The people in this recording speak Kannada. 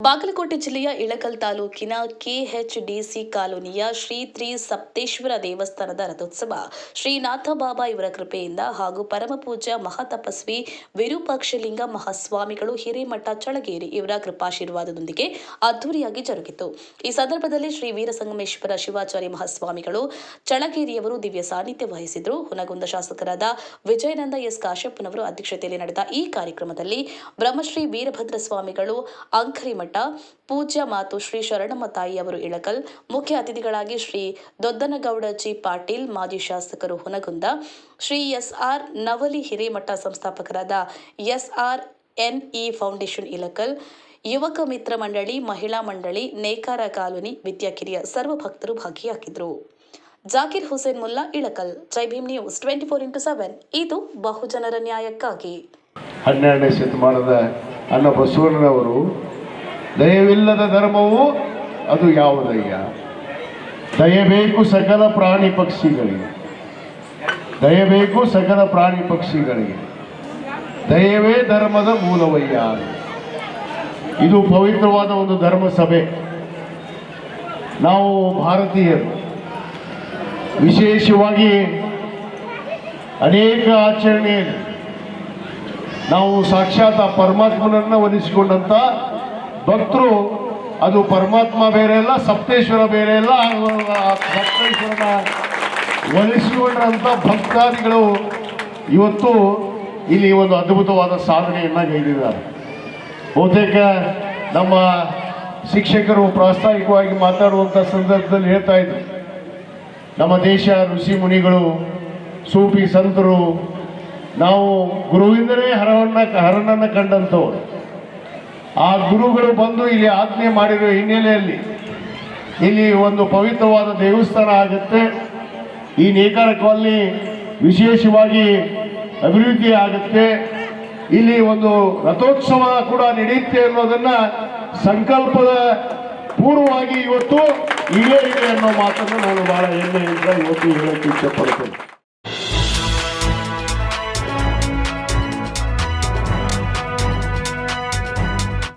ಬಾಗಲಕೋಟೆ ಜಿಲ್ಲೆಯ ಇಳಕಲ್ ತಾಲೂಕಿನ ಕೆಎಚ್ಡಿಸಿ ಕಾಲೋನಿಯ ಶ್ರೀ ಸಪ್ತೇಶ್ವರ ದೇವಸ್ಥಾನದ ರಥೋತ್ಸವ ಶ್ರೀನಾಥ ಬಾಬಾ ಇವರ ಕೃಪೆಯಿಂದ ಹಾಗೂ ಪರಮಪೂಜ್ಯ ಮಹಾತಪಸ್ವಿ ವಿರೂಪಾಕ್ಷಲಿಂಗ ಮಹಾಸ್ವಾಮಿಗಳು ಹಿರೇಮಠ ಚಳಗೇರಿ ಇವರ ಕೃಪಾಶೀರ್ವಾದದೊಂದಿಗೆ ಅದ್ದೂರಿಯಾಗಿ ಜರುಗಿತು. ಈ ಸಂದರ್ಭದಲ್ಲಿ ಶ್ರೀ ವೀರಸಂಗಮೇಶ್ವರ ಶಿವಾಚಾರ್ಯ ಮಹಾಸ್ವಾಮಿಗಳು ಚಳಗೇರಿಯವರು ದಿವ್ಯ ಸಾನ್ನಿಧ್ಯ ವಹಿಸಿದರು. ಹುನಗುಂದ ಶಾಸಕರಾದ ವಿಜಯನಂದ ಎಸ್ ಕಾಶ್ಯಪ್ಪನವರು ಅಧ್ಯಕ್ಷತೆಯಲ್ಲಿ ನಡೆದ ಈ ಕಾರ್ಯಕ್ರಮದಲ್ಲಿ ಬ್ರಹ್ಮಶ್ರೀ ವೀರಭದ್ರ ಸ್ವಾಮಿಗಳು ಅಂಕರಿಮಠ, ಪೂಜ್ಯ ಮಾತು ಶ್ರೀ ಶರಣಮ್ಮ ತಾಯಿಯವರು ಇಳಕಲ್, ಮುಖ್ಯ ಅತಿಥಿಗಳಾಗಿ ಶ್ರೀ ದೊದ್ದನಗೌಡ ಜಿ ಪಾಟೀಲ್, ಮಾಜಿ ಶಾಸಕರು ಹುನಗುಂದ, ಶ್ರೀ ಎಸ್ಆರ್ ನವಲಿ ಹಿರೇಮಠ, ಸಂಸ್ಥಾಪಕರಾದ ಎಸ್ಆರ್ಎನ್ಇ ಫೌಂಡೇಶನ್ ಇಳಕಲ್, ಯುವಕ ಮಿತ್ರ ಮಂಡಳಿ, ಮಹಿಳಾ ಮಂಡಳಿ, ನೇಕಾರ ಕಾಲೋನಿ, ವಿದ್ಯಾಕಿರಿಯ ಸರ್ವ ಭಕ್ತರು ಭಾಗಿಯಾಗಿದ್ದರು. ಜಾಕಿರ್ ಹುಸೇನ್ ಮುಲ್ಲಾ, ಇಳಕಲ್. ಜೈ ಭೀಮ್ ನ್ಯೂಸ್ 24x7. ಇದು ಬಹುಜನರ ನ್ಯಾಯಕ್ಕಾಗಿ. 12ನೇ ಶತಮಾನದ ಅಣ್ಣ ಬಸವಣ್ಣನವರು ದಯವಿಲ್ಲದ ಧರ್ಮವು ಅದು ಯಾವುದಯ್ಯ? ದಯಬೇಕು ಸಕಲ ಪ್ರಾಣಿ ಪಕ್ಷಿಗಳಿಗೆ, ದಯಬೇಕು ಸಕಲ ಪ್ರಾಣಿ ಪಕ್ಷಿಗಳಿಗೆ, ದಯವೇ ಧರ್ಮದ ಮೂಲವಯ್ಯ. ಇದು ಪವಿತ್ರವಾದ ಒಂದು ಧರ್ಮ ಸಭೆ. ನಾವು ಭಾರತೀಯರು ವಿಶೇಷವಾಗಿ ಅನೇಕ ಆಚರಣೆಯಲ್ಲಿ ನಾವು ಸಾಕ್ಷಾತ್ ಪರಮಾತ್ಮನನ್ನ ಒಲಿಸಿಕೊಂಡಂತ ಭಕ್ತರು. ಅದು ಪರಮಾತ್ಮ ಬೇರೆ ಅಲ್ಲ, ಸಪ್ತೇಶ್ವರ ಬೇರೆ ಅಲ್ಲ. ಸಪ್ತೇಶ್ವರನ ಒಲಿಸಿಕೊಂಡಂತ ಭಕ್ತಾದಿಗಳು ಇವತ್ತು ಇಲ್ಲಿ ಒಂದು ಅದ್ಭುತವಾದ ಸಾಧನೆಯನ್ನ ಗೈದಿದ್ದಾರೆ. ಬಹುತೇಕ ನಮ್ಮ ಶಿಕ್ಷಕರು ಪ್ರಾಸ್ತಾವಿಕವಾಗಿ ಮಾತಾಡುವಂಥ ಸಂದರ್ಭದಲ್ಲಿ ಹೇಳ್ತಾ ಇದ್ರು, ನಮ್ಮ ದೇಶ ಋಷಿ ಮುನಿಗಳು, ಸೂಫಿ ಸಂತರು, ನಾವು ಗುರುವಿಂದಲೇ ಹರನನ್ನ ಕಂಡಂಥವ್ರು. ಆ ಗುರುಗಳು ಬಂದು ಇಲ್ಲಿ ಆಜ್ಞೆ ಮಾಡಿರೋ ಹಿನ್ನೆಲೆಯಲ್ಲಿ ಇಲ್ಲಿ ಒಂದು ಪವಿತ್ರವಾದ ದೇವಸ್ಥಾನ ಆಗುತ್ತೆ. ಈ ನೇಕಾರ ಕಾಲನಿ ವಿಶೇಷವಾಗಿ ಅಭಿವೃದ್ಧಿ ಆಗುತ್ತೆ. ಇಲ್ಲಿ ಒಂದು ರಥೋತ್ಸವ ಕೂಡ ನಡೆಯುತ್ತೆ ಅನ್ನೋದನ್ನ ಸಂಕಲ್ಪದ ಪೂರ್ವವಾಗಿ ಇವತ್ತು ಇದೇ ಇದೆ ಅನ್ನೋ ಮಾತನ್ನು ನಾನು ಬಹಳ ಹೆಮ್ಮೆಯಿಂದ ಇವತ್ತು ಹೇಳಕ್ಕೆ ಇಷ್ಟಪಡ್ತೇನೆ.